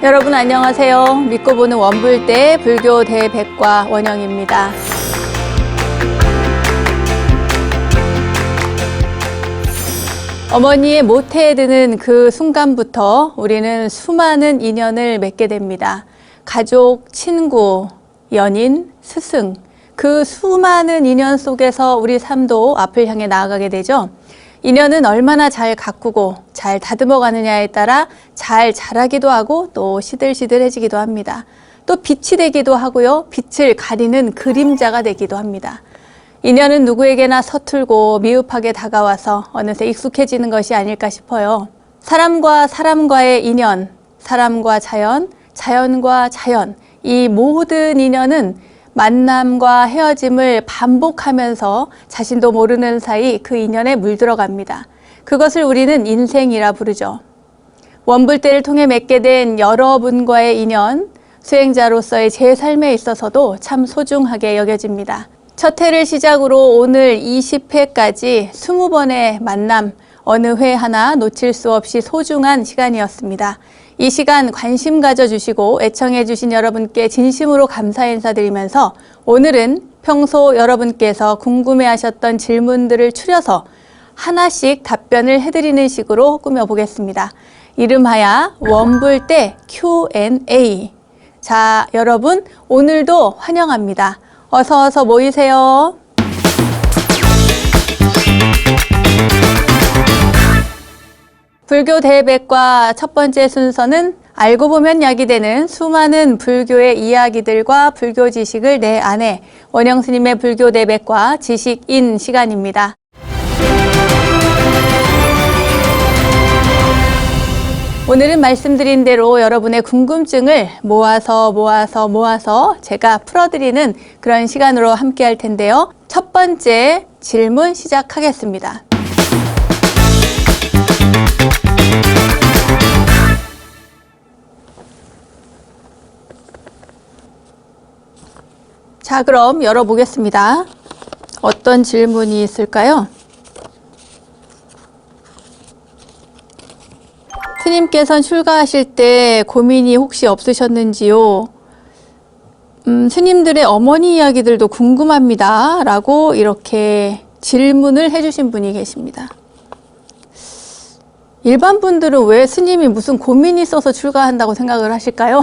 여러분 안녕하세요. 믿고 보는 원불대 불교 대백과 원영입니다. 어머니의 모태에 드는 그 순간부터 우리는 수많은 인연을 맺게 됩니다. 가족, 친구, 연인, 스승, 그 수많은 인연 속에서 우리 삶도 앞을 향해 나아가게 되죠. 인연은 얼마나 잘 가꾸고 잘 다듬어 가느냐에 따라 잘 자라기도 하고 또 시들시들해지기도 합니다. 또 빛이 되기도 하고요. 빛을 가리는 그림자가 되기도 합니다. 인연은 누구에게나 서툴고 미흡하게 다가와서 어느새 익숙해지는 것이 아닐까 싶어요. 사람과 사람과의 인연, 사람과 자연, 자연과 자연, 이 모든 인연은 만남과 헤어짐을 반복하면서 자신도 모르는 사이 그 인연에 물들어갑니다. 그것을 우리는 인생이라 부르죠. 원불대를 통해 맺게 된 여러분과의 인연, 수행자로서의 제 삶에 있어서도 참 소중하게 여겨집니다. 첫 회를 시작으로 오늘 20회까지 20번의 만남, 어느 회 하나 놓칠 수 없이 소중한 시간이었습니다. 이 시간 관심 가져주시고 애청해 주신 여러분께 진심으로 감사 인사드리면서 오늘은 평소 여러분께서 궁금해하셨던 질문들을 추려서 하나씩 답변을 해드리는 식으로 꾸며보겠습니다. 이름하여 원불대 Q&A. 자, 여러분 오늘도 환영합니다. 어서 모이세요. 불교 대백과 첫 번째 순서는 알고 보면 약이 되는 수많은 불교의 이야기들과 불교 지식을 내 안에 원영 스님의 불교 대백과 지식인 시간입니다. 오늘은 말씀드린 대로 여러분의 궁금증을 모아서 제가 풀어드리는 그런 시간으로 함께 할 텐데요. 첫 번째 질문 시작하겠습니다. 자, 그럼 열어보겠습니다. 어떤 질문이 있을까요? 스님께서는 출가하실 때 고민이 혹시 없으셨는지요? 스님들의 어머니 이야기들도 궁금합니다. 라고 이렇게 질문을 해주신 분이 계십니다. 일반 분들은 왜 스님이 무슨 고민이 있어서 출가한다고 생각을 하실까요?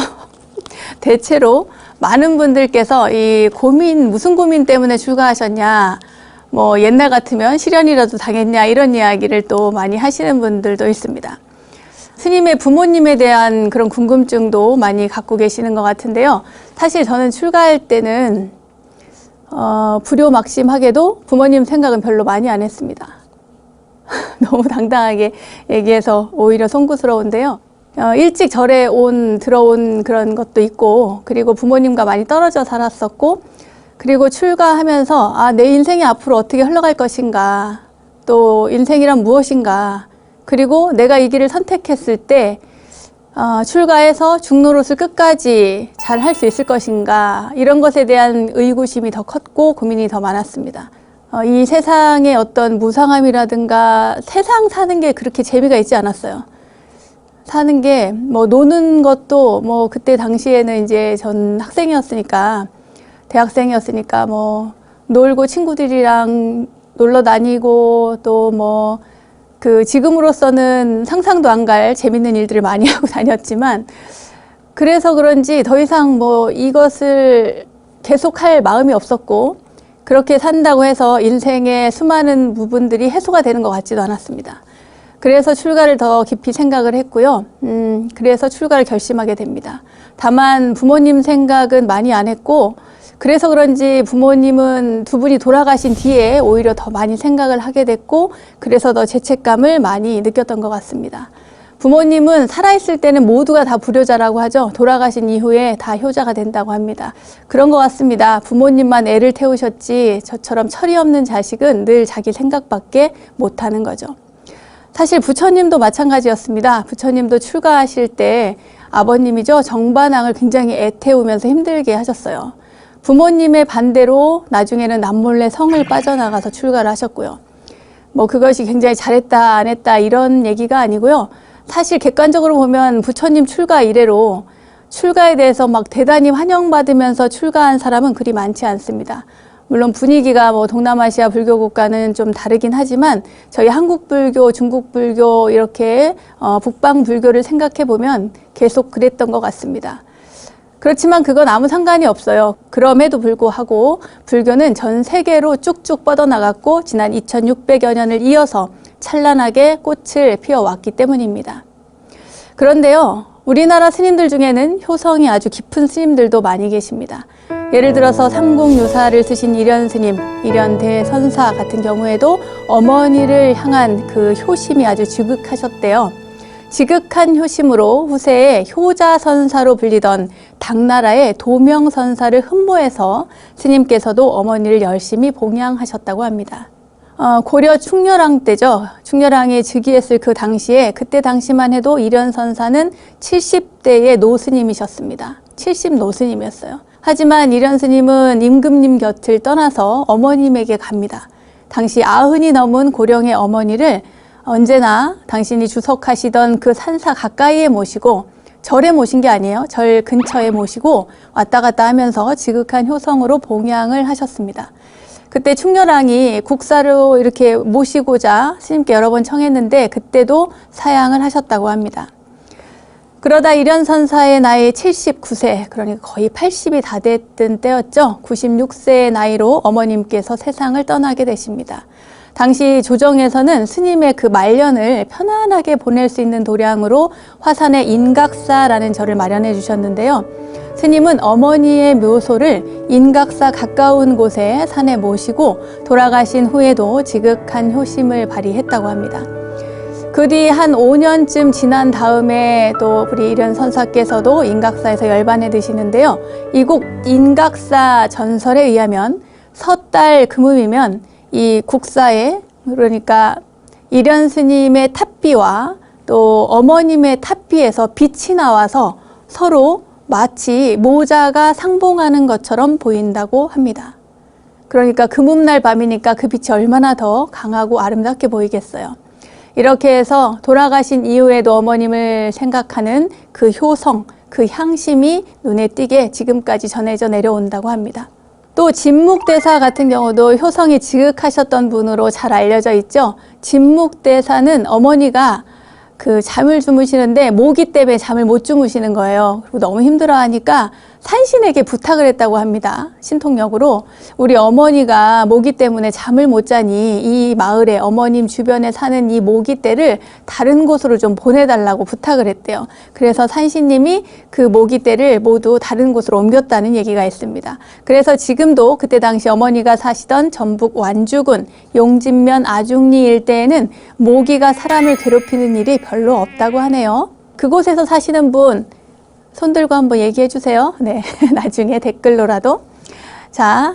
대체로 많은 분들께서 이 고민, 무슨 고민 때문에 출가하셨냐, 뭐 옛날 같으면 실연이라도 당했냐, 이런 이야기를 또 많이 하시는 분들도 있습니다. 스님의 부모님에 대한 그런 궁금증도 많이 갖고 계시는 것 같은데요. 사실 저는 출가할 때는 불효막심하게도 부모님 생각은 별로 많이 안 했습니다. 너무 당당하게 얘기해서 오히려 송구스러운데요. 일찍 절에 들어온 그런 것도 있고, 그리고 부모님과 많이 떨어져 살았었고, 그리고 출가하면서 내 인생이 앞으로 어떻게 흘러갈 것인가, 또 인생이란 무엇인가, 그리고 내가 이 길을 선택했을 때 출가해서 중노릇을 끝까지 잘 할 수 있을 것인가, 이런 것에 대한 의구심이 더 컸고 고민이 더 많았습니다. 이 세상의 어떤 무상함이라든가 세상 사는 게 그렇게 재미가 있지 않았어요. 사는 게 뭐 노는 것도 뭐 그때 당시에는 이제 전 학생이었으니까, 대학생이었으니까 뭐 놀고 친구들이랑 놀러 다니고 또 뭐 그 지금으로서는 상상도 안 갈 재밌는 일들을 많이 하고 다녔지만, 그래서 그런지 더 이상 뭐 이것을 계속할 마음이 없었고, 그렇게 산다고 해서 인생의 수많은 부분들이 해소가 되는 것 같지도 않았습니다. 그래서 출가를 더 깊이 생각을 했고요. 그래서 출가를 결심하게 됩니다. 다만 부모님 생각은 많이 안 했고, 그래서 그런지 부모님은 두 분이 돌아가신 뒤에 오히려 더 많이 생각을 하게 됐고, 그래서 더 죄책감을 많이 느꼈던 것 같습니다. 부모님은 살아있을 때는 모두가 다 불효자라고 하죠. 돌아가신 이후에 다 효자가 된다고 합니다. 그런 것 같습니다. 부모님만 애를 태우셨지 저처럼 철이 없는 자식은 늘 자기 생각밖에 못하는 거죠. 사실 부처님도 마찬가지였습니다. 부처님도 출가하실 때 아버님이죠, 정반왕을 굉장히 애태우면서 힘들게 하셨어요. 부모님의 반대로 나중에는 남몰래 성을 빠져나가서 출가를 하셨고요. 뭐 그것이 굉장히 잘했다 안 했다 이런 얘기가 아니고요. 사실 객관적으로 보면 부처님 출가 이래로 출가에 대해서 막 대단히 환영받으면서 출가한 사람은 그리 많지 않습니다. 물론 분위기가 뭐 동남아시아 불교 국가는 좀 다르긴 하지만 저희 한국 불교, 중국 불교 이렇게 북방 불교를 생각해 보면 계속 그랬던 것 같습니다. 그렇지만 그건 아무 상관이 없어요. 그럼에도 불구하고 불교는 전 세계로 쭉쭉 뻗어나갔고 지난 2600여 년을 이어서 찬란하게 꽃을 피워왔기 때문입니다. 그런데요, 우리나라 스님들 중에는 효성이 아주 깊은 스님들도 많이 계십니다. 예를 들어서 삼국유사를 쓰신 이련 스님, 이련 대선사 같은 경우에도 어머니를 향한 그 효심이 아주 지극하셨대요. 지극한 효심으로 후세에 효자선사로 불리던 당나라의 도명선사를 흠모해서 스님께서도 어머니를 열심히 봉양하셨다고 합니다. 고려 충렬왕 때죠. 충렬왕이 즉위했을 그 당시에 그때 당시만 해도 이련선사는 70대의 노스님이셨습니다. 70 노스님이었어요. 하지만 이련 스님은 임금님 곁을 떠나서 어머님에게 갑니다. 당시 90이 넘은 고령의 어머니를 언제나 당신이 주석하시던 그 산사 가까이에 모시고 절에 모신 게 아니에요. 절 근처에 모시고 왔다 갔다 하면서 지극한 효성으로 봉양을 하셨습니다. 그때 충렬왕이 국사로 이렇게 모시고자 스님께 여러 번 청했는데 그때도 사양을 하셨다고 합니다. 그러다 이련선사의 나이 79세, 그러니까 거의 80이 다 됐던 때였죠. 96세의 나이로 어머님께서 세상을 떠나게 되십니다. 당시 조정에서는 스님의 그 말년을 편안하게 보낼 수 있는 도량으로 화산에 인각사라는 절을 마련해 주셨는데요. 스님은 어머니의 묘소를 인각사 가까운 곳에 산에 모시고 돌아가신 후에도 지극한 효심을 발휘했다고 합니다. 그 뒤 한 5년쯤 지난 다음에 또 우리 이련 선사께서도 인각사에서 열반해 드시는데요. 이곳 인각사 전설에 의하면 섣달 금음이면 이 국사에, 그러니까 이련 스님의 탑비와 또 어머님의 탑비에서 빛이 나와서 서로 마치 모자가 상봉하는 것처럼 보인다고 합니다. 그러니까 금음날 밤이니까 그 빛이 얼마나 더 강하고 아름답게 보이겠어요. 이렇게 해서 돌아가신 이후에도 어머님을 생각하는 그 효성, 그 향심이 눈에 띄게 지금까지 전해져 내려온다고 합니다. 또 진묵대사 같은 경우도 효성이 지극하셨던 분으로 잘 알려져 있죠. 진묵대사는 어머니가 그 잠을 주무시는데 모기 때문에 잠을 못 주무시는 거예요. 그리고 너무 힘들어하니까 산신에게 부탁을 했다고 합니다. 신통력으로 우리 어머니가 모기 때문에 잠을 못 자니 이 마을에 어머님 주변에 사는 이 모기떼를 다른 곳으로 좀 보내달라고 부탁을 했대요. 그래서 산신님이 그 모기떼를 모두 다른 곳으로 옮겼다는 얘기가 있습니다. 그래서 지금도 그때 당시 어머니가 사시던 전북 완주군 용진면 아중리 일대에는 모기가 사람을 괴롭히는 일이 별로 없다고 하네요. 그곳에서 사시는 분 손 들고 한번 얘기해 주세요. 네, 나중에 댓글로라도. 자,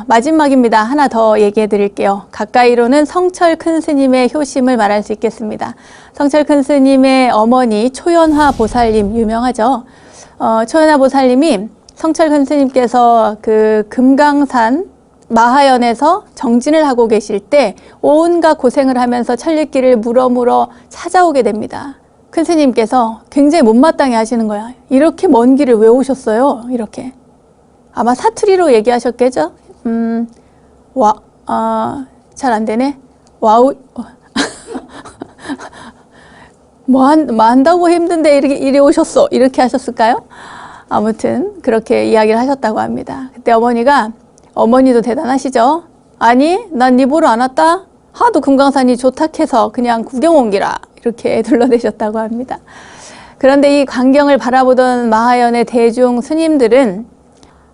마지막입니다. 하나 더 얘기해 드릴게요. 가까이로는 성철 큰 스님의 효심을 말할 수 있겠습니다. 성철 큰 스님의 어머니 초연화 보살님 유명하죠. 초연화 보살님이 성철 큰 스님께서 그 금강산 마하연에서 정진을 하고 계실 때 온갖 고생을 하면서 천리길을 물어 찾아오게 됩니다. 큰 스님께서 굉장히 못마땅해 하시는 거야. 이렇게 먼 길을 왜 오셨어요? 이렇게. 아마 사투리로 얘기하셨겠죠? 잘 안 되네. 와우. 뭐 한다고 힘든데 이리 오셨어. 이렇게 하셨을까요? 아무튼 그렇게 이야기를 하셨다고 합니다. 그때 어머니도 대단하시죠? 아니, 난 네 보러 안 왔다? 하도 금강산이 좋다 해서 그냥 구경 온 기라. 이렇게 둘러대셨다고 합니다. 그런데 이 광경을 바라보던 마하연의 대중 스님들은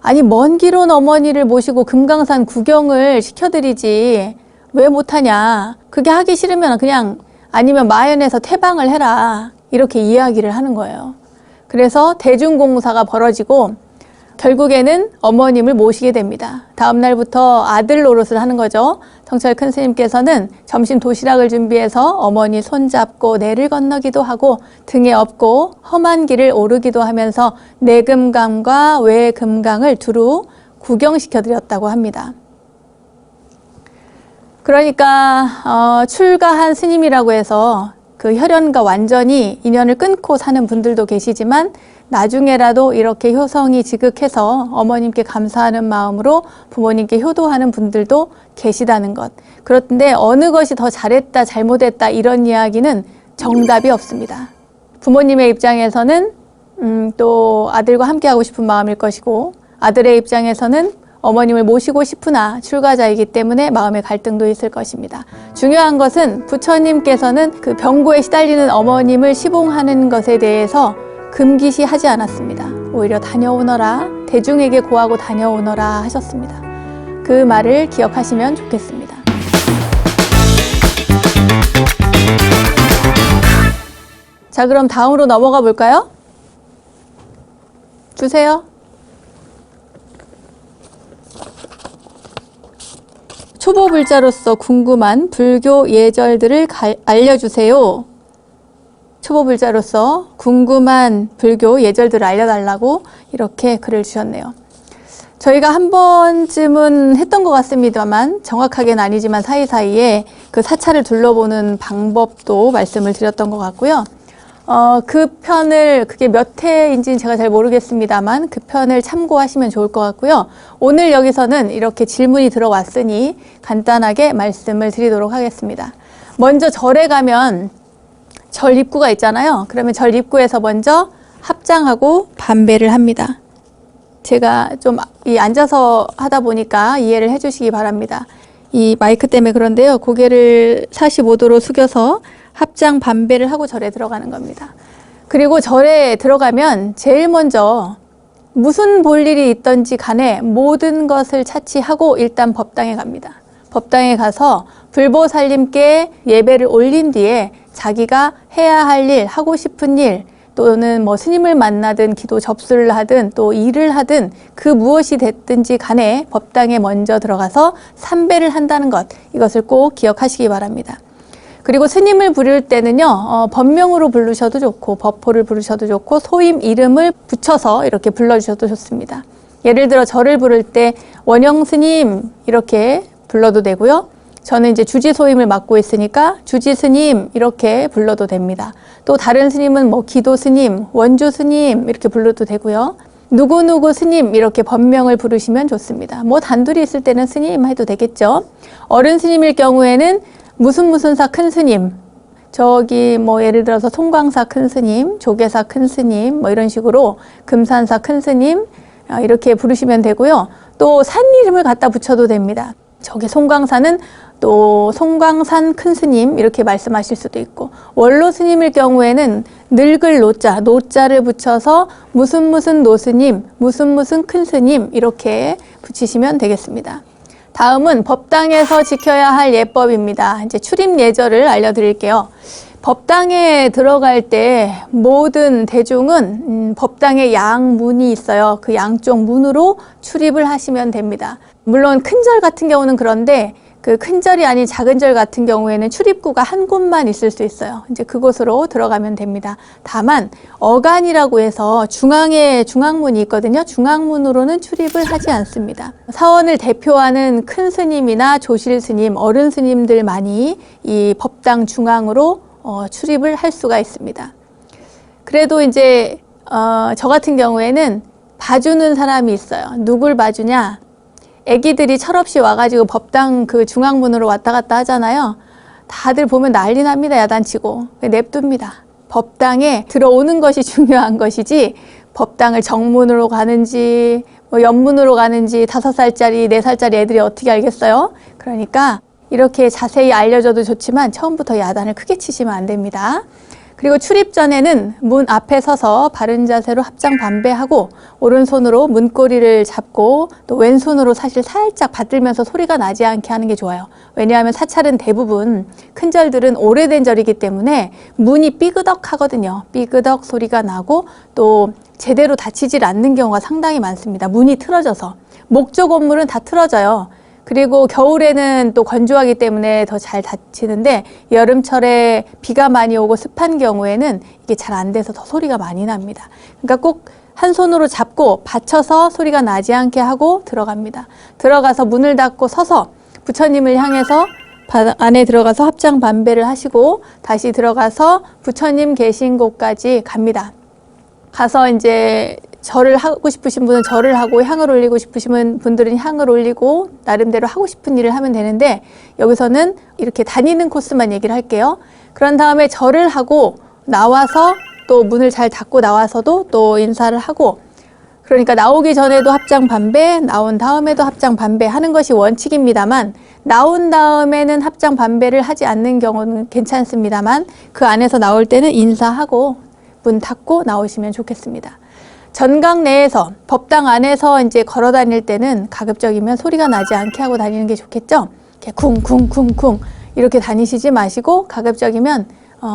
아니 먼 길 온 어머니를 모시고 금강산 구경을 시켜드리지 왜 못하냐. 그게 하기 싫으면 그냥 아니면 마하연에서 퇴방을 해라. 이렇게 이야기를 하는 거예요. 그래서 대중공사가 벌어지고 결국에는 어머님을 모시게 됩니다. 다음 날부터 아들 노릇을 하는 거죠. 성철 큰 스님께서는 점심 도시락을 준비해서 어머니 손잡고 내를 건너기도 하고 등에 업고 험한 길을 오르기도 하면서 내금강과 외금강을 두루 구경시켜 드렸다고 합니다. 그러니까 출가한 스님이라고 해서 그 혈연과 완전히 인연을 끊고 사는 분들도 계시지만 나중에라도 이렇게 효성이 지극해서 어머님께 감사하는 마음으로 부모님께 효도하는 분들도 계시다는 것. 그런데 어느 것이 더 잘했다, 잘못했다 이런 이야기는 정답이 없습니다. 부모님의 입장에서는 또 아들과 함께 하고 싶은 마음일 것이고 아들의 입장에서는 어머님을 모시고 싶으나 출가자이기 때문에 마음의 갈등도 있을 것입니다. 중요한 것은 부처님께서는 그 병고에 시달리는 어머님을 시봉하는 것에 대해서 금기시하지 않았습니다. 오히려 다녀오너라, 대중에게 고하고 다녀오너라 하셨습니다. 그 말을 기억하시면 좋겠습니다. 자, 그럼 다음으로 넘어가 볼까요? 주세요. 초보불자로서 궁금한 불교 예절들을 알려주세요. 초보불자로서 궁금한 불교 예절들을 알려달라고 이렇게 글을 주셨네요. 저희가 한 번쯤은 했던 것 같습니다만 정확하게는 아니지만 사이사이에 그 사찰을 둘러보는 방법도 말씀을 드렸던 것 같고요. 그 편을 그게 몇 회인지는 제가 잘 모르겠습니다만 그 편을 참고하시면 좋을 것 같고요. 오늘 여기서는 이렇게 질문이 들어왔으니 간단하게 말씀을 드리도록 하겠습니다. 먼저 절에 가면 절 입구가 있잖아요. 그러면 절 입구에서 먼저 합장하고 반배를 합니다. 제가 좀 앉아서 하다 보니까 이해를 해주시기 바랍니다. 이 마이크 때문에 그런데요. 고개를 45도로 숙여서 합장 반배를 하고 절에 들어가는 겁니다. 그리고 절에 들어가면 제일 먼저 무슨 볼일이 있던지 간에 모든 것을 차치하고 일단 법당에 갑니다. 법당에 가서 불보살님께 예배를 올린 뒤에 자기가 해야 할 일, 하고 싶은 일, 또는 뭐 스님을 만나든 기도 접수를 하든 또 일을 하든 그 무엇이 됐든지 간에 법당에 먼저 들어가서 삼배를 한다는 것, 이것을 꼭 기억하시기 바랍니다. 그리고 스님을 부를 때는요, 법명으로 부르셔도 좋고 법호를 부르셔도 좋고 소임 이름을 붙여서 이렇게 불러주셔도 좋습니다. 예를 들어 저를 부를 때 원영 스님 이렇게 불러도 되고요. 저는 이제 주지 소임을 맡고 있으니까 주지 스님 이렇게 불러도 됩니다. 또 다른 스님은 뭐 기도 스님, 원주 스님 이렇게 불러도 되고요. 누구누구 스님 이렇게 법명을 부르시면 좋습니다. 뭐 단둘이 있을 때는 스님 해도 되겠죠. 어른 스님일 경우에는 무슨 사 큰 스님, 저기 뭐 예를 들어서 송광사 큰 스님, 조계사 큰 스님 뭐 이런 식으로 금산사 큰 스님 이렇게 부르시면 되고요. 또 산 이름을 갖다 붙여도 됩니다. 저기 송광사는 또 송광산 큰 스님 이렇게 말씀하실 수도 있고, 원로 스님일 경우에는 늙을 노자, 노자를 붙여서 무슨 노스님, 무슨 큰 스님 이렇게 붙이시면 되겠습니다. 다음은 법당에서 지켜야 할 예법입니다. 이제 출입 예절을 알려드릴게요. 법당에 들어갈 때 모든 대중은 법당에 양문이 있어요. 그 양쪽 문으로 출입을 하시면 됩니다. 물론 큰 절 같은 경우는 그런데 그 큰 절이 아닌 작은 절 같은 경우에는 출입구가 한 곳만 있을 수 있어요. 이제 그곳으로 들어가면 됩니다. 다만 어간이라고 해서 중앙에 중앙문이 있거든요. 중앙문으로는 출입을 하지 않습니다. 사원을 대표하는 큰 스님이나 조실 스님, 어른 스님들만이 이 법당 중앙으로 출입을 할 수가 있습니다. 그래도 이제 저 같은 경우에는 봐주는 사람이 있어요. 누굴 봐주냐? 애기들이 철없이 와가지고 법당 그 중앙문으로 왔다 갔다 하잖아요. 다들 보면 난리 납니다. 야단치고. 냅둡니다. 법당에 들어오는 것이 중요한 것이지 법당을 정문으로 가는지 뭐 옆문으로 가는지 5살짜리, 4살짜리 애들이 어떻게 알겠어요? 그러니까 이렇게 자세히 알려줘도 좋지만 처음부터 야단을 크게 치시면 안 됩니다. 그리고 출입 전에는 문 앞에 서서 바른 자세로 합장 반배하고 오른손으로 문고리를 잡고 또 왼손으로 사실 살짝 받들면서 소리가 나지 않게 하는 게 좋아요. 왜냐하면 사찰은 대부분 큰 절들은 오래된 절이기 때문에 문이 삐그덕 하거든요. 삐그덕 소리가 나고 또 제대로 닫히질 않는 경우가 상당히 많습니다. 문이 틀어져서. 목조 건물은 다 틀어져요. 그리고 겨울에는 또 건조하기 때문에 더 잘 닫히는데 여름철에 비가 많이 오고 습한 경우에는 이게 잘 안 돼서 더 소리가 많이 납니다. 그러니까 꼭 한 손으로 잡고 받쳐서 소리가 나지 않게 하고 들어갑니다. 들어가서 문을 닫고 서서 부처님을 향해서 안에 들어가서 합장 반배를 하시고 다시 들어가서 부처님 계신 곳까지 갑니다. 가서 이제 절을 하고 싶으신 분은 절을 하고 향을 올리고 싶으신 분들은 향을 올리고 나름대로 하고 싶은 일을 하면 되는데, 여기서는 이렇게 다니는 코스만 얘기를 할게요. 그런 다음에 절을 하고 나와서 또 문을 잘 닫고 나와서도 또 인사를 하고, 그러니까 나오기 전에도 합장 반배, 나온 다음에도 합장 반배 하는 것이 원칙입니다만, 나온 다음에는 합장 반배를 하지 않는 경우는 괜찮습니다만, 그 안에서 나올 때는 인사하고 문 닫고 나오시면 좋겠습니다. 전각 내에서, 법당 안에서 이제 걸어 다닐 때는 가급적이면 소리가 나지 않게 하고 다니는 게 좋겠죠? 이렇게 쿵쿵쿵쿵 이렇게 다니시지 마시고, 가급적이면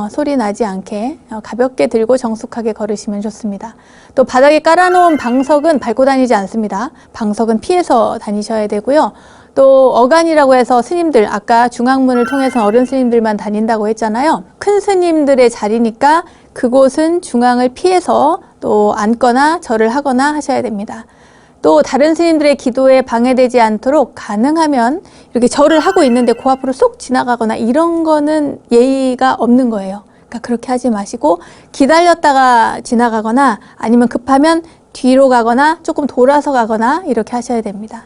소리 나지 않게 가볍게 들고 정숙하게 걸으시면 좋습니다. 또 바닥에 깔아놓은 방석은 밟고 다니지 않습니다. 방석은 피해서 다니셔야 되고요. 또 어간이라고 해서 스님들, 아까 중앙문을 통해서 어른 스님들만 다닌다고 했잖아요. 큰 스님들의 자리니까 그곳은 중앙을 피해서 또 앉거나 절을 하거나 하셔야 됩니다. 또 다른 스님들의 기도에 방해되지 않도록 가능하면 이렇게 절을 하고 있는데 그 앞으로 쏙 지나가거나 이런 거는 예의가 없는 거예요. 그러니까 그렇게 하지 마시고 기다렸다가 지나가거나 아니면 급하면 뒤로 가거나 조금 돌아서 가거나 이렇게 하셔야 됩니다.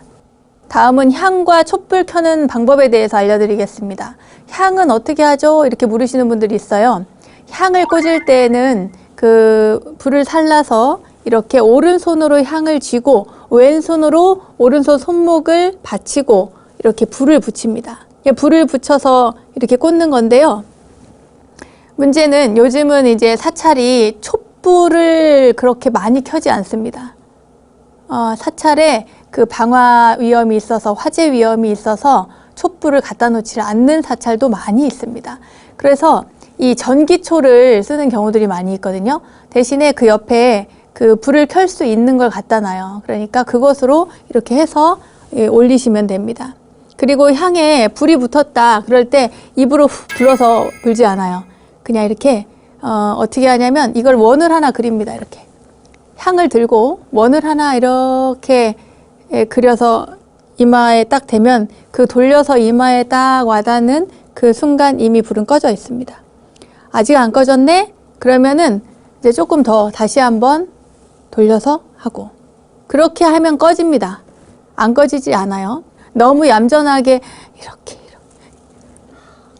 다음은 향과 촛불 켜는 방법에 대해서 알려드리겠습니다. 향은 어떻게 하죠? 이렇게 물으시는 분들이 있어요. 향을 꽂을 때는 그 불을 살라서 이렇게 오른손으로 향을 쥐고 왼손으로 오른손 손목을 받치고 이렇게 불을 붙입니다. 불을 붙여서 이렇게 꽂는 건데요. 문제는 요즘은 이제 사찰이 촛불을 그렇게 많이 켜지 않습니다. 사찰에 그 방화 위험이 있어서, 화재 위험이 있어서 촛불을 갖다 놓지 않는 사찰도 많이 있습니다. 그래서 이 전기초를 쓰는 경우들이 많이 있거든요. 대신에 그 옆에 그 불을 켤 수 있는 걸 갖다 놔요. 그러니까 그것으로 이렇게 해서 올리시면 됩니다. 그리고 향에 불이 붙었다 그럴 때 입으로 훅 불어서 불지 않아요. 그냥 이렇게 어떻게 하냐면 이걸 원을 하나 그립니다. 이렇게 향을 들고 원을 하나 이렇게 그려서 이마에 딱 대면 그 돌려서 이마에 딱 와닿는 그 순간 이미 불은 꺼져 있습니다. 아직 안 꺼졌네? 그러면은 이제 조금 더 다시 한번 돌려서 하고, 그렇게 하면 꺼집니다. 안 꺼지지 않아요. 너무 얌전하게 이렇게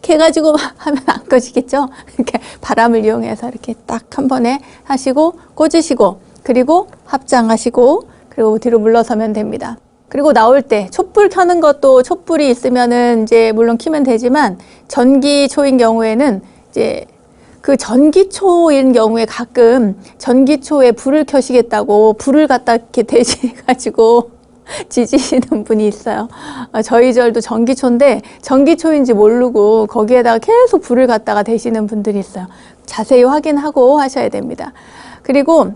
해가지고 하면 안 꺼지겠죠? 이렇게 바람을 이용해서 이렇게 딱 한 번에 하시고 꽂으시고, 그리고 합장하시고, 그리고 뒤로 물러서면 됩니다. 그리고 나올 때 촛불 켜는 것도 촛불이 있으면은 이제 물론 켜면 되지만, 전기초인 경우에는 이제 그 전기초인 경우에 가끔 전기초에 불을 켜시겠다고 불을 갖다 이렇게 대시해가지고 지지시는 분이 있어요. 저희 절도 전기초인데 전기초인지 모르고 거기에다가 계속 불을 갖다가 대시는 분들이 있어요. 자세히 확인하고 하셔야 됩니다. 그리고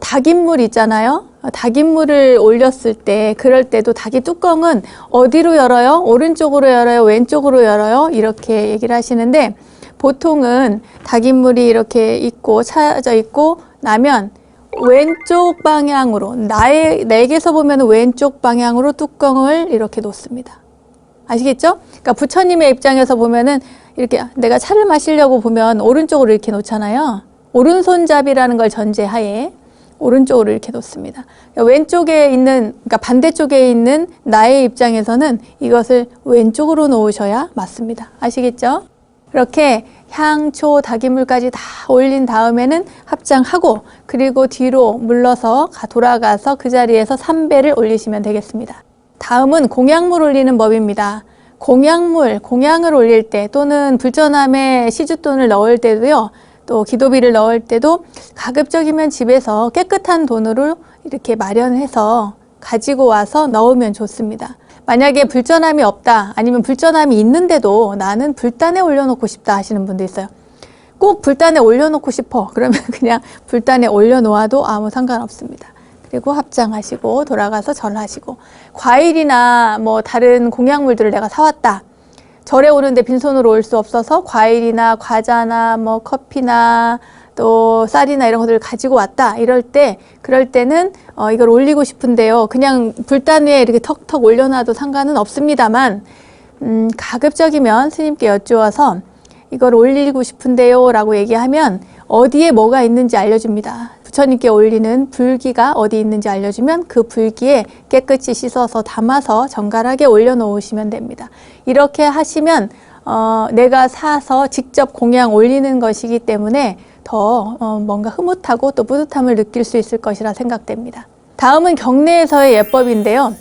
닭인물 있잖아요. 닭인물을 올렸을 때, 그럴 때도 닭이 뚜껑은 어디로 열어요? 오른쪽으로 열어요? 왼쪽으로 열어요? 이렇게 얘기를 하시는데, 보통은 닭인물이 이렇게 있고 차져 있고 나면 왼쪽 방향으로, 내게서 보면 왼쪽 방향으로 뚜껑을 이렇게 놓습니다. 아시겠죠? 그러니까 부처님의 입장에서 보면은 이렇게 내가 차를 마시려고 보면 오른쪽으로 이렇게 놓잖아요. 오른손잡이라는 걸 전제하에 오른쪽으로 이렇게 놓습니다. 왼쪽에 있는, 그러니까 반대쪽에 있는 나의 입장에서는 이것을 왼쪽으로 놓으셔야 맞습니다. 아시겠죠? 그렇게 향초, 닭인물까지 다 올린 다음에는 합장하고, 그리고 뒤로 물러서 돌아가서 그 자리에서 삼배를 올리시면 되겠습니다. 다음은 공양물 올리는 법입니다. 공양을 올릴 때 또는 불전함에 시주돈을 넣을 때도요, 또 기도비를 넣을 때도 가급적이면 집에서 깨끗한 돈으로 이렇게 마련해서 가지고 와서 넣으면 좋습니다. 만약에 불전함이 없다, 아니면 불전함이 있는데도 나는 불단에 올려놓고 싶다 하시는 분도 있어요. 꼭 불단에 올려놓고 싶어. 그러면 그냥 불단에 올려놓아도 아무 상관없습니다. 그리고 합장하시고 돌아가서 절하시고, 과일이나 뭐 다른 공약물들을 내가 사왔다. 절에 오는데 빈손으로 올 수 없어서 과일이나 과자나 뭐 커피나 또 쌀이나 이런 것들을 가지고 왔다. 그럴 때는 이걸 올리고 싶은데요. 그냥 불단 위에 이렇게 턱턱 올려놔도 상관은 없습니다만, 가급적이면 스님께 여쭈어서 이걸 올리고 싶은데요 라고 얘기하면 어디에 뭐가 있는지 알려줍니다. 부처님께 올리는 불기가 어디 있는지 알려주면 그 불기에 깨끗이 씻어서 담아서 정갈하게 올려놓으시면 됩니다. 이렇게 하시면 내가 사서 직접 공양 올리는 것이기 때문에 더 뭔가 흐뭇하고 또 뿌듯함을 느낄 수 있을 것이라 생각됩니다. 다음은 경내에서의 예법인데요.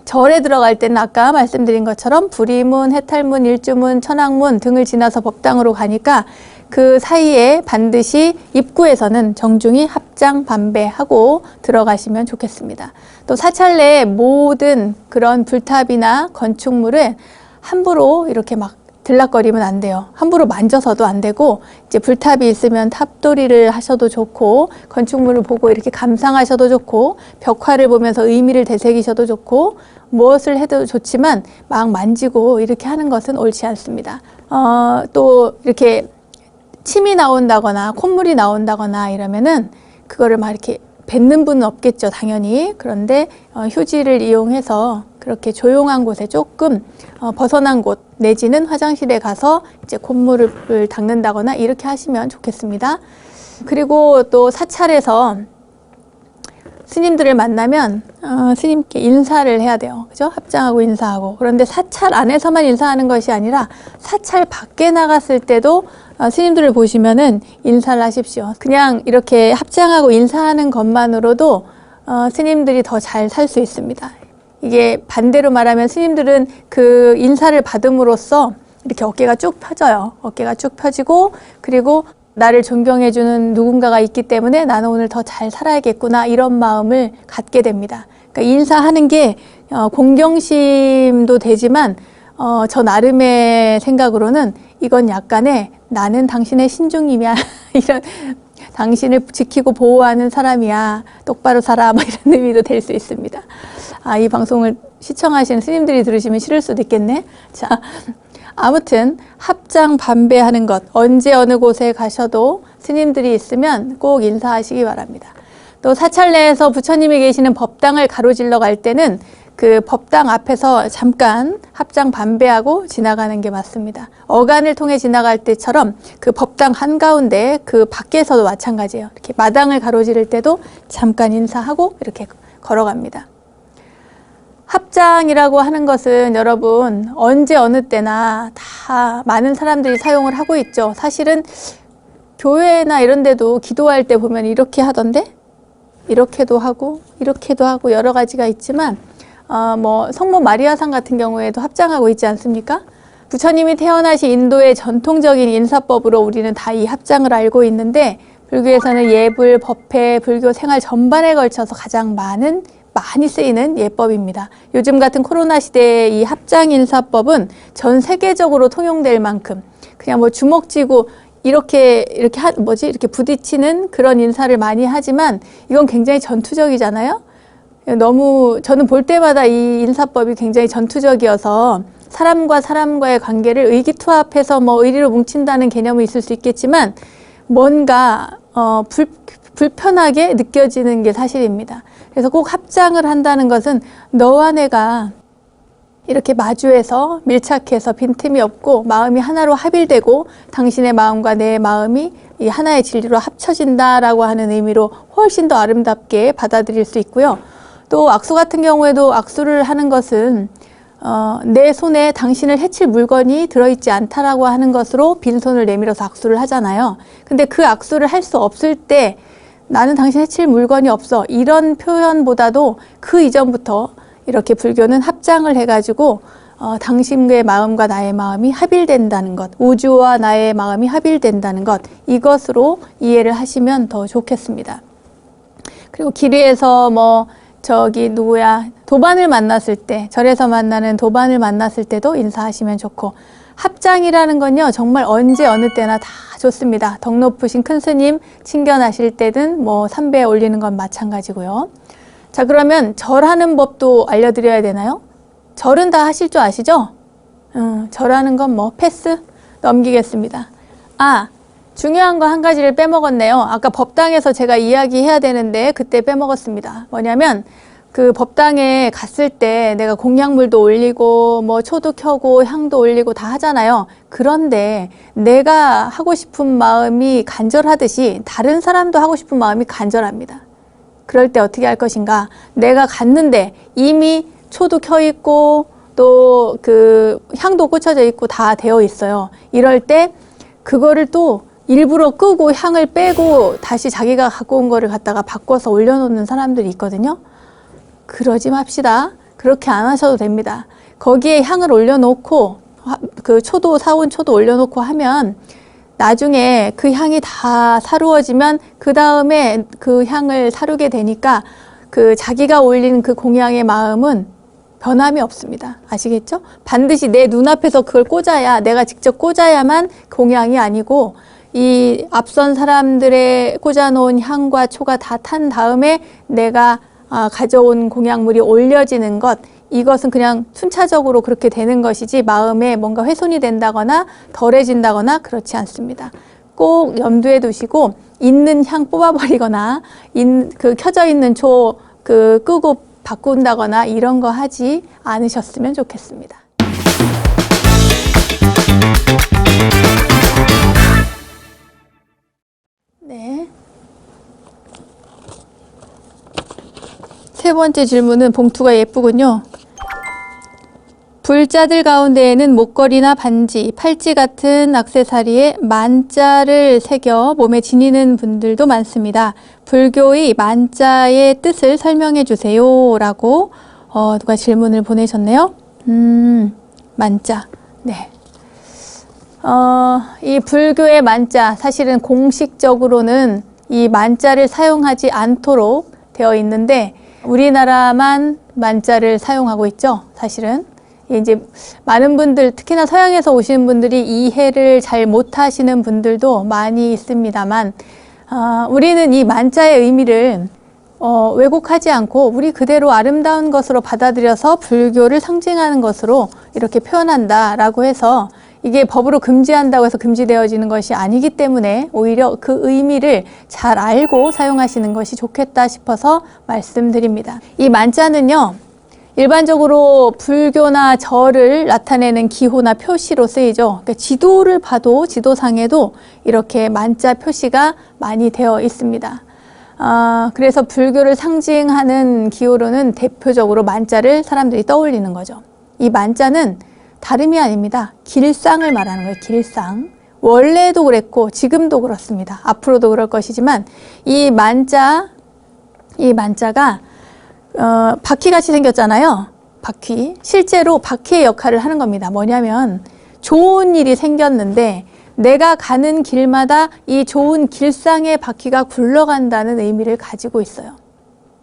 절에 들어갈 때는 아까 말씀드린 것처럼 불이문, 해탈문, 일주문, 천왕문 등을 지나서 법당으로 가니까 그 사이에 반드시 입구에서는 정중히 합장 반배하고 들어가시면 좋겠습니다. 또 사찰내의 모든 그런 불탑이나 건축물은 함부로 이렇게 막 들락거리면 안 돼요. 함부로 만져서도 안 되고, 이제 불탑이 있으면 탑도리를 하셔도 좋고, 건축물을 보고 이렇게 감상하셔도 좋고, 벽화를 보면서 의미를 되새기셔도 좋고, 무엇을 해도 좋지만 막 만지고 이렇게 하는 것은 옳지 않습니다. 또 이렇게 침이 나온다거나 콧물이 나온다거나 이러면은 그거를 막 이렇게 뱉는 분은 없겠죠, 당연히. 그런데 휴지를 이용해서 그렇게 조용한 곳에 조금 벗어난 곳 내지는 화장실에 가서 이제 콧물을 닦는다거나 이렇게 하시면 좋겠습니다. 그리고 또 사찰에서 스님들을 만나면 스님께 인사를 해야 돼요. 그죠? 합장하고 인사하고. 그런데 사찰 안에서만 인사하는 것이 아니라 사찰 밖에 나갔을 때도 스님들을 보시면은 인사를 하십시오. 그냥 이렇게 합장하고 인사하는 것만으로도 스님들이 더 잘 살 수 있습니다. 이게 반대로 말하면 스님들은 그 인사를 받음으로써 이렇게 어깨가 쭉 펴져요. 어깨가 쭉 펴지고, 그리고 나를 존경해주는 누군가가 있기 때문에 나는 오늘 더 잘 살아야겠구나, 이런 마음을 갖게 됩니다. 그러니까 인사하는 게 공경심도 되지만 저 나름의 생각으로는 이건 약간의 나는 당신의 신중이야 이런, 당신을 지키고 보호하는 사람이야, 똑바로 살아, 뭐 이런 의미도 될 수 있습니다. 이 방송을 시청하시는 스님들이 들으시면 싫을 수도 있겠네. 자, 아무튼 합장 반배하는 것, 언제 어느 곳에 가셔도 스님들이 있으면 꼭 인사하시기 바랍니다. 또 사찰 내에서 부처님이 계시는 법당을 가로질러 갈 때는 그 법당 앞에서 잠깐 합장 반배하고 지나가는 게 맞습니다. 어간을 통해 지나갈 때처럼 그 법당 한가운데 그 밖에서도 마찬가지예요. 이렇게 마당을 가로지를 때도 잠깐 인사하고 이렇게 걸어갑니다. 합장이라고 하는 것은 여러분 언제 어느 때나 다 많은 사람들이 사용을 하고 있죠. 사실은 교회나 이런 데도 기도할 때 보면 이렇게 하던데, 이렇게도 하고 이렇게도 하고 여러 가지가 있지만 뭐 성모 마리아상 같은 경우에도 합장하고 있지 않습니까? 부처님이 태어나신 인도의 전통적인 인사법으로 우리는 다 이 합장을 알고 있는데, 불교에서는 예불, 법회, 불교 생활 전반에 걸쳐서 가장 많이 쓰이는 예법입니다. 요즘 같은 코로나 시대에 이 합장 인사법은 전 세계적으로 통용될 만큼 그냥 뭐 주먹 쥐고 이렇게 부딪히는 그런 인사를 많이 하지만 이건 굉장히 전투적이잖아요. 너무 저는 볼 때마다 이 인사법이 굉장히 전투적이어서 사람과 사람과의 관계를 의기투합해서 뭐 의리로 뭉친다는 개념이 있을 수 있겠지만 뭔가 불편하게 느껴지는 게 사실입니다. 그래서 꼭 합장을 한다는 것은 너와 내가 이렇게 마주해서 밀착해서 빈틈이 없고 마음이 하나로 합일되고 당신의 마음과 내 마음이 이 하나의 진리로 합쳐진다라고 하는 의미로 훨씬 더 아름답게 받아들일 수 있고요. 또 악수 같은 경우에도 악수를 하는 것은 내 손에 당신을 해칠 물건이 들어있지 않다라고 하는 것으로 빈손을 내밀어서 악수를 하잖아요. 근데 그 악수를 할 수 없을 때 나는 당신 해칠 물건이 없어, 이런 표현보다도 그 이전부터 이렇게 불교는 합장을 해가지고 당신의 마음과 나의 마음이 합일된다는 것, 우주와 나의 마음이 합일된다는 것, 이것으로 이해를 하시면 더 좋겠습니다. 그리고 길 위에서 도반을 만났을 때, 절에서 만나는 도반을 만났을 때도 인사하시면 좋고, 합장이라는 건요 정말 언제 어느 때나 다 좋습니다. 덕 높으신 큰 스님 친견하실 때든 삼배 올리는 건 마찬가지고요. 자, 그러면 절하는 법도 알려드려야 되나요? 절은 다 하실 줄 아시죠? 절하는 건 패스 넘기겠습니다. 중요한 거 한 가지를 빼먹었네요. 아까 법당에서 제가 이야기해야 되는데 그때 빼먹었습니다. 뭐냐면 그 법당에 갔을 때 내가 공약물도 올리고 뭐 초도 켜고 향도 올리고 다 하잖아요. 그런데 내가 하고 싶은 마음이 간절하듯이 다른 사람도 하고 싶은 마음이 간절합니다. 그럴 때 어떻게 할 것인가? 내가 갔는데 이미 초도 켜 있고 또 그 향도 꽂혀져 있고 다 되어 있어요. 이럴 때 그거를 또 일부러 끄고 향을 빼고 다시 자기가 갖고 온 거를 갖다가 바꿔서 올려놓는 사람들이 있거든요. 그러지 맙시다. 그렇게 안 하셔도 됩니다. 거기에 향을 올려놓고 그 초도 사온 초도 올려놓고 하면 나중에 그 향이 다 사루어지면 그 다음에 그 향을 사루게 되니까 그 자기가 올린 그 공양의 마음은 변함이 없습니다. 아시겠죠? 반드시 내 눈앞에서 그걸 꽂아야, 내가 직접 꽂아야만 공양이 아니고 이 앞선 사람들의 꽂아놓은 향과 초가 다 탄 다음에 내가 가져온 공양물이 올려지는 것, 이것은 그냥 순차적으로 그렇게 되는 것이지 마음에 뭔가 훼손이 된다거나 덜해진다거나 그렇지 않습니다. 꼭 염두에 두시고 있는 향 뽑아버리거나 그 켜져 있는 초 그 끄고 바꾼다거나 이런 거 하지 않으셨으면 좋겠습니다. 네. 세 번째 질문은 봉투가 예쁘군요. 불자들 가운데에는 목걸이나 반지, 팔찌 같은 액세서리에 만자를 새겨 몸에 지니는 분들도 많습니다. 불교의 만자의 뜻을 설명해 주세요. 라고 누가 질문을 보내셨네요. 만자. 네. 이 불교의 만자, 사실은 공식적으로는 이 만자를 사용하지 않도록 되어 있는데 우리나라만 만자를 사용하고 있죠. 사실은. 이제 많은 분들, 특히나 서양에서 오신 분들이 이해를 잘 못하시는 분들도 많이 있습니다만 우리는 이 만자의 의미를 왜곡하지 않고 우리 그대로 아름다운 것으로 받아들여서 불교를 상징하는 것으로 이렇게 표현한다라고 해서 이게 법으로 금지한다고 해서 금지되어지는 것이 아니기 때문에 오히려 그 의미를 잘 알고 사용하시는 것이 좋겠다 싶어서 말씀드립니다. 이 만자는요, 일반적으로 불교나 절을 나타내는 기호나 표시로 쓰이죠. 그러니까 지도를 봐도 지도상에도 이렇게 만자 표시가 많이 되어 있습니다. 그래서 불교를 상징하는 기호로는 대표적으로 만자를 사람들이 떠올리는 거죠. 이 만자는 다름이 아닙니다. 길상을 말하는 거예요. 길상. 원래도 그랬고 지금도 그렇습니다. 앞으로도 그럴 것이지만 이 만자가 바퀴같이 생겼잖아요. 바퀴. 실제로 바퀴의 역할을 하는 겁니다. 뭐냐면 좋은 일이 생겼는데 내가 가는 길마다 이 좋은 길상의 바퀴가 굴러간다는 의미를 가지고 있어요.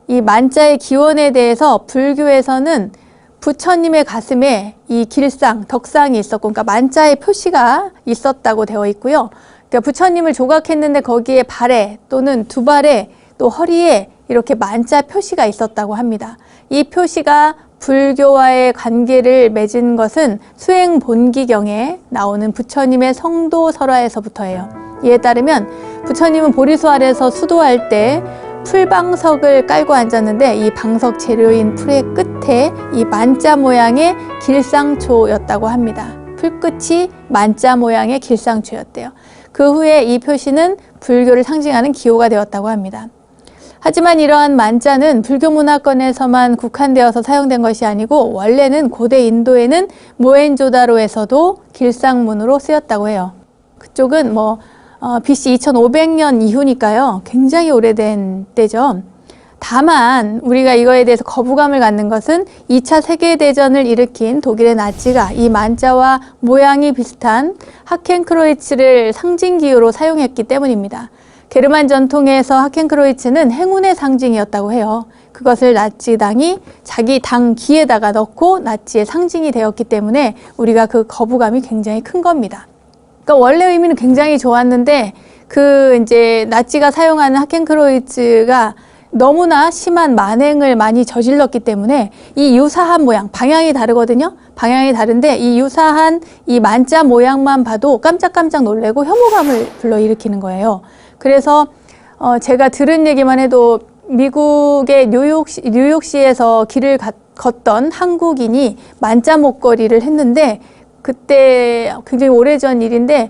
이 만자의 기원에 대해서 불교에서는 부처님의 가슴에 이 길상, 덕상이 있었고, 그러니까 만자의 표시가 있었다고 되어 있고요. 그러니까 부처님을 조각했는데 거기에 발에 또는 두 발에 또 허리에 이렇게 만자 표시가 있었다고 합니다. 이 표시가 불교와의 관계를 맺은 것은 수행본기경에 나오는 부처님의 성도설화에서부터예요. 이에 따르면 부처님은 보리수 아래서 수도할 때 풀방석을 깔고 앉았는데 이 방석 재료인 풀의 끝에 이 만자 모양의 길상초였다고 합니다. 풀끝이 만자 모양의 길상초였대요. 그 후에 이 표시는 불교를 상징하는 기호가 되었다고 합니다. 하지만 이러한 만자는 불교 문화권에서만 국한되어서 사용된 것이 아니고 원래는 고대 인도에는 모헨조다로에서도 길상문으로 쓰였다고 해요. 그쪽은 BC 2500년 이후니까요. 굉장히 오래된 때죠. 다만 우리가 이거에 대해서 거부감을 갖는 것은 2차 세계대전을 일으킨 독일의 나치가 이 만자와 모양이 비슷한 하켄크로이츠를 상징기호로 사용했기 때문입니다. 게르만 전통에서 하켄크로이츠는 행운의 상징이었다고 해요. 그것을 나치당이 자기 당 기에다가 넣고 나치의 상징이 되었기 때문에 우리가 그 거부감이 굉장히 큰 겁니다. 그러니까 원래 의미는 굉장히 좋았는데 이제 나치가 사용하는 하켄크로이츠가 너무나 심한 만행을 많이 저질렀기 때문에 이 유사한 모양, 방향이 다르거든요. 방향이 다른데 이 유사한 이 만자 모양만 봐도 깜짝깜짝 놀래고 혐오감을 불러일으키는 거예요. 그래서 제가 들은 얘기만 해도 미국의 뉴욕시에서 길을 걷던 한국인이 만자 목걸이를 했는데, 그때 굉장히 오래전 일인데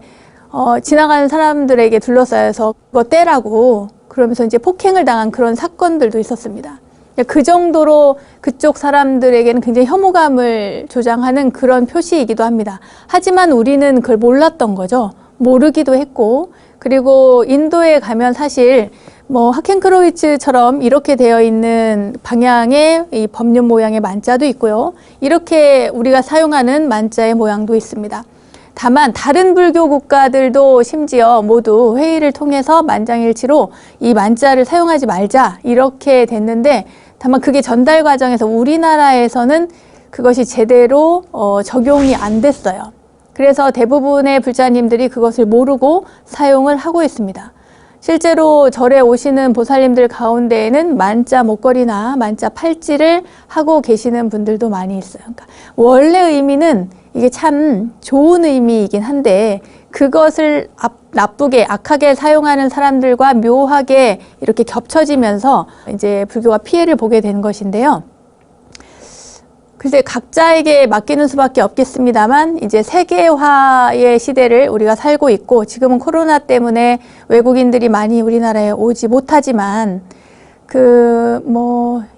지나가는 사람들에게 둘러싸여서 그거 떼라고 그러면서 이제 폭행을 당한 그런 사건들도 있었습니다. 그 정도로 그쪽 사람들에게는 굉장히 혐오감을 조장하는 그런 표시이기도 합니다. 하지만 우리는 그걸 몰랐던 거죠. 모르기도 했고, 그리고 인도에 가면 사실 뭐 하켄크로이츠처럼 이렇게 되어 있는 방향의 이 법륜 모양의 만자도 있고요. 이렇게 우리가 사용하는 만자의 모양도 있습니다. 다만 다른 불교 국가들도 심지어 모두 회의를 통해서 만장일치로 이 만자를 사용하지 말자 이렇게 됐는데, 다만 그게 전달 과정에서 우리나라에서는 그것이 제대로 적용이 안 됐어요. 그래서 대부분의 불자님들이 그것을 모르고 사용을 하고 있습니다. 실제로 절에 오시는 보살님들 가운데에는 만자 목걸이나 만자 팔찌를 하고 계시는 분들도 많이 있어요. 그러니까 원래 의미는 이게 참 좋은 의미이긴 한데, 그것을 나쁘게 악하게 사용하는 사람들과 묘하게 이렇게 겹쳐지면서 이제 불교가 피해를 보게 된 것인데요. 글쎄 각자에게 맡기는 수밖에 없겠습니다만, 이제 세계화의 시대를 우리가 살고 있고, 지금은 코로나 때문에 외국인들이 많이 우리나라에 오지 못하지만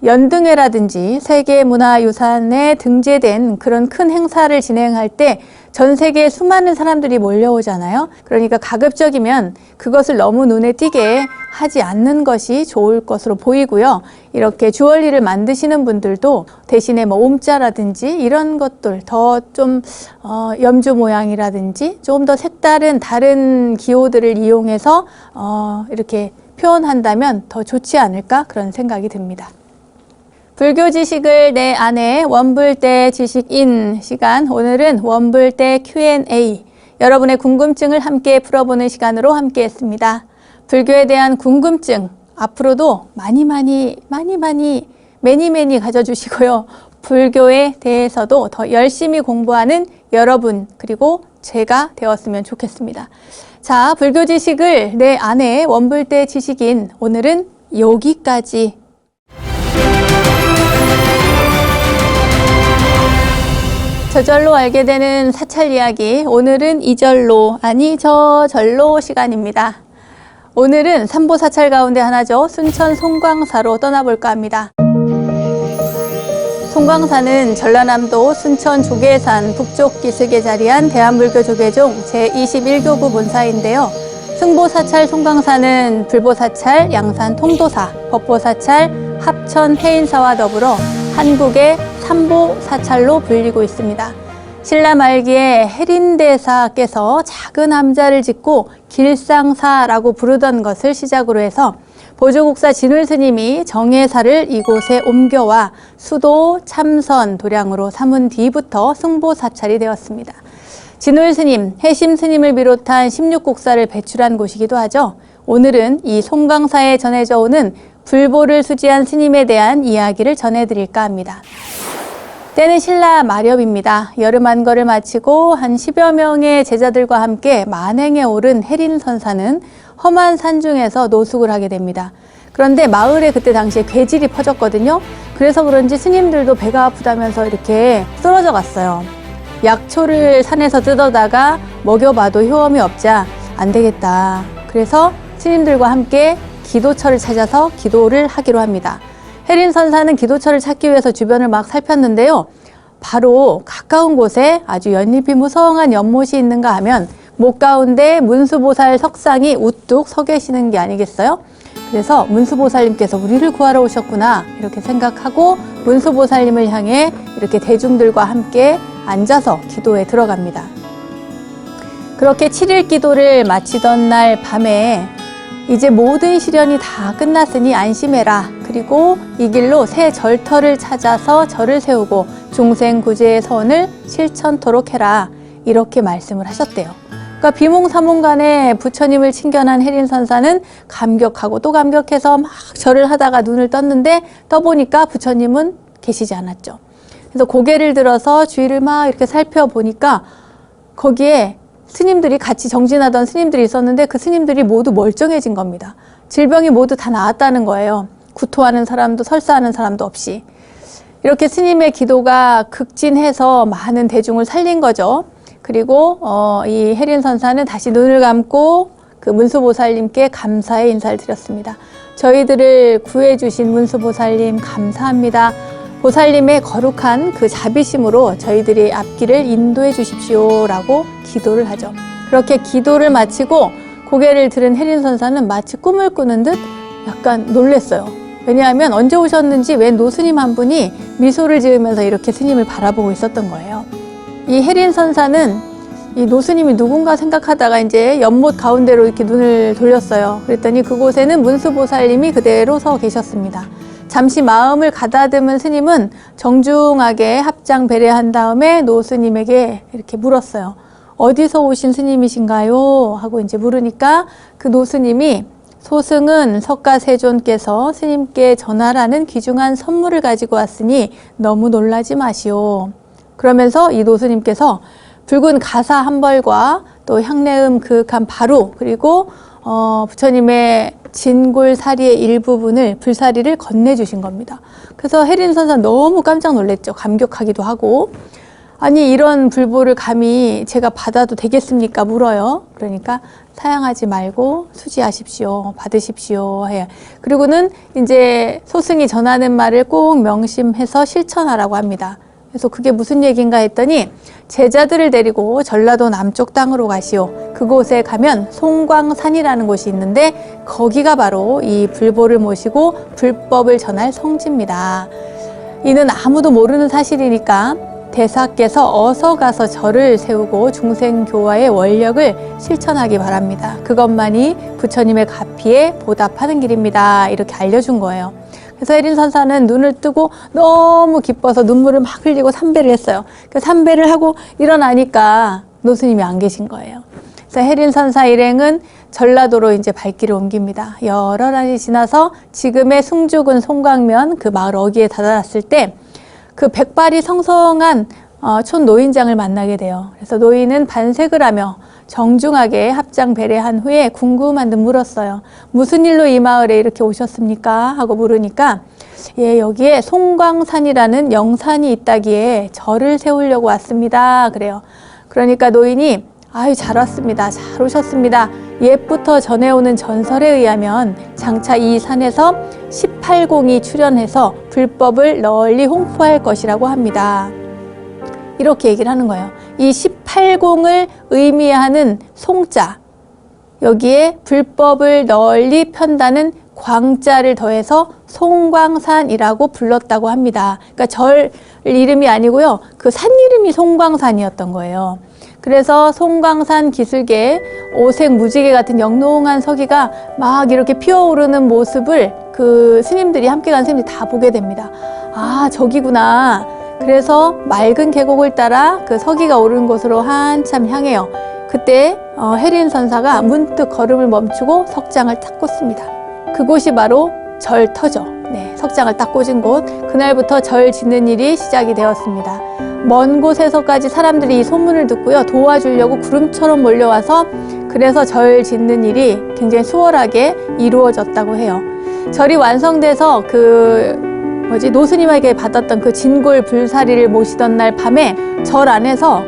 연등회라든지 세계문화유산에 등재된 그런 큰 행사를 진행할 때 전 세계에 수많은 사람들이 몰려오잖아요. 그러니까 가급적이면 그것을 너무 눈에 띄게 하지 않는 것이 좋을 것으로 보이고요. 이렇게 주얼리를 만드시는 분들도 대신에 옴자라든지 이런 것들 더 좀 염주 모양이라든지 조금 더 색다른 다른 기호들을 이용해서 이렇게 표현한다면 더 좋지 않을까, 그런 생각이 듭니다. 불교 지식을 내 안에 원불대 지식인 시간, 오늘은 원불대 Q&A, 여러분의 궁금증을 함께 풀어보는 시간으로 함께 했습니다. 불교에 대한 궁금증 앞으로도 많이 가져주시고요. 불교에 대해서도 더 열심히 공부하는 여러분, 그리고 제가 되었으면 좋겠습니다. 자, 불교 지식을 내 안에 원불대 지식인, 오늘은 여기까지. 저절로 알게 되는 사찰 이야기, 오늘은 이절로 아니 저절로 시간입니다. 오늘은 삼보사찰 가운데 하나죠. 순천 송광사로 떠나볼까 합니다. 송광사는 전라남도 순천 조계산 북쪽 기슭에 자리한 대한불교 조계종 제21교구 본사인데요. 승보사찰 송광사는 불보사찰 양산 통도사, 법보사찰 합천 해인사와 더불어 한국의 삼보사찰로 불리고 있습니다. 신라 말기에 해린대사께서 작은 함자를 짓고 길상사라고 부르던 것을 시작으로 해서 보조국사 진울 스님이 정해사를 이곳에 옮겨와 수도 참선 도량으로 삼은 뒤부터 승보사찰이 되었습니다. 진울 스님, 해심 스님을 비롯한 16국사를 배출한 곳이기도 하죠. 오늘은 이 송광사에 전해져 오는 불보를 수지한 스님에 대한 이야기를 전해드릴까 합니다. 때는 신라 마렵입니다. 여름 한거를 마치고 한 10여 명의 제자들과 함께 만행에 오른 해린선사는 험한 산중에서 노숙을 하게 됩니다. 그런데 마을에 그때 당시에 괴질이 퍼졌거든요. 그래서 그런지 스님들도 배가 아프다면서 이렇게 쓰러져 갔어요. 약초를 산에서 뜯어다가 먹여봐도 효험이 없자 안 되겠다. 그래서 스님들과 함께 기도처를 찾아서 기도를 하기로 합니다. 해린선사는 기도처를 찾기 위해서 주변을 막 살폈는데요. 바로 가까운 곳에 아주 연잎이 무성한 연못이 있는가 하면 목 가운데 문수보살 석상이 우뚝 서 계시는 게 아니겠어요? 그래서 문수보살님께서 우리를 구하러 오셨구나 이렇게 생각하고 문수보살님을 향해 이렇게 대중들과 함께 앉아서 기도에 들어갑니다. 그렇게 7일 기도를 마치던 날 밤에 이제 모든 시련이 다 끝났으니 안심해라. 그리고 이 길로 새 절터를 찾아서 절을 세우고 중생구제의 선을 실천토록 해라. 이렇게 말씀을 하셨대요. 그러니까 비몽사몽간에 부처님을 친견한 해린선사는 감격하고 또 감격해서 막 절을 하다가 눈을 떴는데 떠보니까 부처님은 계시지 않았죠. 그래서 고개를 들어서 주위를 막 이렇게 살펴보니까 거기에 스님들이 같이 정진하던 스님들이 있었는데 그 스님들이 모두 멀쩡해진 겁니다. 질병이 모두 다 나았다는 거예요. 구토하는 사람도 설사하는 사람도 없이 이렇게 스님의 기도가 극진해서 많은 대중을 살린 거죠. 그리고 이 해린선사는 다시 눈을 감고 그 문수보살님께 감사의 인사를 드렸습니다. 저희들을 구해주신 문수보살님 감사합니다. 보살님의 거룩한 그 자비심으로 저희들이 앞길을 인도해 주십시오 라고 기도를 하죠. 그렇게 기도를 마치고 고개를 들은 해린선사는 마치 꿈을 꾸는 듯 약간 놀랐어요. 왜냐하면 언제 오셨는지 웬 노스님 한 분이 미소를 지으면서 이렇게 스님을 바라보고 있었던 거예요. 이 해린선사는 이 노스님이 누군가 생각하다가 이제 연못 가운데로 이렇게 눈을 돌렸어요. 그랬더니 그곳에는 문수보살님이 그대로 서 계셨습니다. 잠시 마음을 가다듬은 스님은 정중하게 합장 배례한 다음에 노스님에게 이렇게 물었어요. 어디서 오신 스님이신가요? 하고 이제 물으니까 그 노스님이 소승은 석가세존께서 스님께 전하라는 귀중한 선물을 가지고 왔으니 너무 놀라지 마시오. 그러면서 이 노스님께서 붉은 가사 한 벌과 또 향내음 그윽한 바루 그리고 부처님의 진골사리의 일부분을 불사리를 건네주신 겁니다. 그래서 해린선사 너무 깜짝 놀랐죠. 감격하기도 하고 아니 이런 불보를 감히 제가 받아도 되겠습니까? 물어요. 그러니까 사양하지 말고 수지하십시오. 받으십시오. 해요. 그리고는 이제 소승이 전하는 말을 꼭 명심해서 실천하라고 합니다. 그래서 그게 무슨 얘기인가 했더니 제자들을 데리고 전라도 남쪽 땅으로 가시오. 그곳에 가면 송광산이라는 곳이 있는데 거기가 바로 이 불보를 모시고 불법을 전할 성지입니다. 이는 아무도 모르는 사실이니까 대사께서 어서 가서 절을 세우고 중생교화의 원력을 실천하기 바랍니다. 그것만이 부처님의 가피에 보답하는 길입니다. 이렇게 알려준 거예요. 그래서 해린선사는 눈을 뜨고 너무 기뻐서 눈물을 막 흘리고 삼배를 했어요. 그 삼배를 하고 일어나니까 노스님이 안 계신 거예요. 그래서 해린선사 일행은 전라도로 이제 발길을 옮깁니다. 여러 날이 지나서 지금의 승주군 송광면 그 마을 어귀에 다다랐을 때 그 백발이 성성한 촌 노인장을 만나게 돼요. 그래서 노인은 반색을 하며 정중하게 합장 배례한 후에 궁금한 듯 물었어요. 무슨 일로 이 마을에 이렇게 오셨습니까? 하고 물으니까 예, 여기에 송광산이라는 영산이 있다기에 절을 세우려고 왔습니다. 그래요. 그러니까 노인이 아유 잘 왔습니다. 잘 오셨습니다. 옛부터 전해오는 전설에 의하면 장차 이 산에서 18공이 출현해서 불법을 널리 홍보할 것이라고 합니다. 이렇게 얘기를 하는 거예요. 이 18공을 의미하는 송자, 여기에 불법을 널리 편다는 광자를 더해서 송광산이라고 불렀다고 합니다. 그러니까 절 이름이 아니고요. 그 산 이름이 송광산이었던 거예요. 그래서 송광산 기슭에 오색 무지개 같은 영롱한 서기가 막 이렇게 피어오르는 모습을 그 스님들이 함께 간 스님들이 다 보게 됩니다. 아, 저기구나. 그래서 맑은 계곡을 따라 그 서기가 오르는 곳으로 한참 향해요. 그때 해린선사가 문득 걸음을 멈추고 석장을 딱 꽂습니다. 그곳이 바로 절터죠. 네, 석장을 딱 꽂은 곳. 그날부터 절 짓는 일이 시작이 되었습니다. 먼 곳에서까지 사람들이 이 소문을 듣고요. 도와주려고 구름처럼 몰려와서 그래서 절 짓는 일이 굉장히 수월하게 이루어졌다고 해요. 절이 완성돼서 노스님에게 받았던 그 진골 불사리를 모시던 날 밤에 절 안에서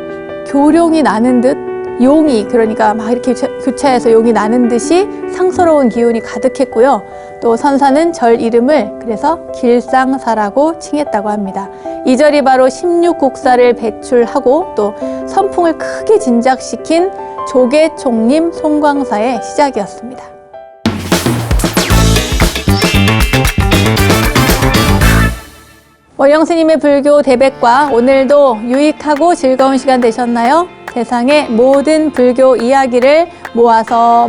교룡이 나는 듯 용이 그러니까 막 이렇게 교차해서 용이 나는 듯이 상스러운 기운이 가득했고요. 또 선사는 절 이름을 그래서 길상사라고 칭했다고 합니다. 이 절이 바로 16국사를 배출하고 또 선풍을 크게 진작시킨 조계총림 송광사의 시작이었습니다. 원영스님의 불교 대백과 오늘도 유익하고 즐거운 시간 되셨나요? 세상의 모든 불교 이야기를 모아서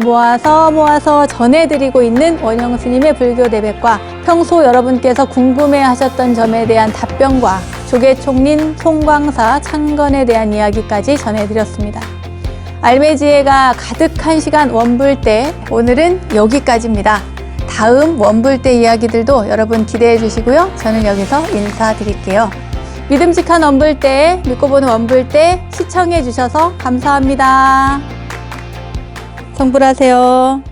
전해드리고 있는 원영스님의 불교 대백과 평소 여러분께서 궁금해하셨던 점에 대한 답변과 조계총림 송광사 창건에 대한 이야기까지 전해드렸습니다. 알매지혜가 가득한 시간 원불대, 오늘은 여기까지입니다. 다음 원불대 이야기들도 여러분 기대해 주시고요. 저는 여기서 인사드릴게요. 믿음직한 원불대, 믿고 보는 원불대 시청해 주셔서 감사합니다. 성불하세요.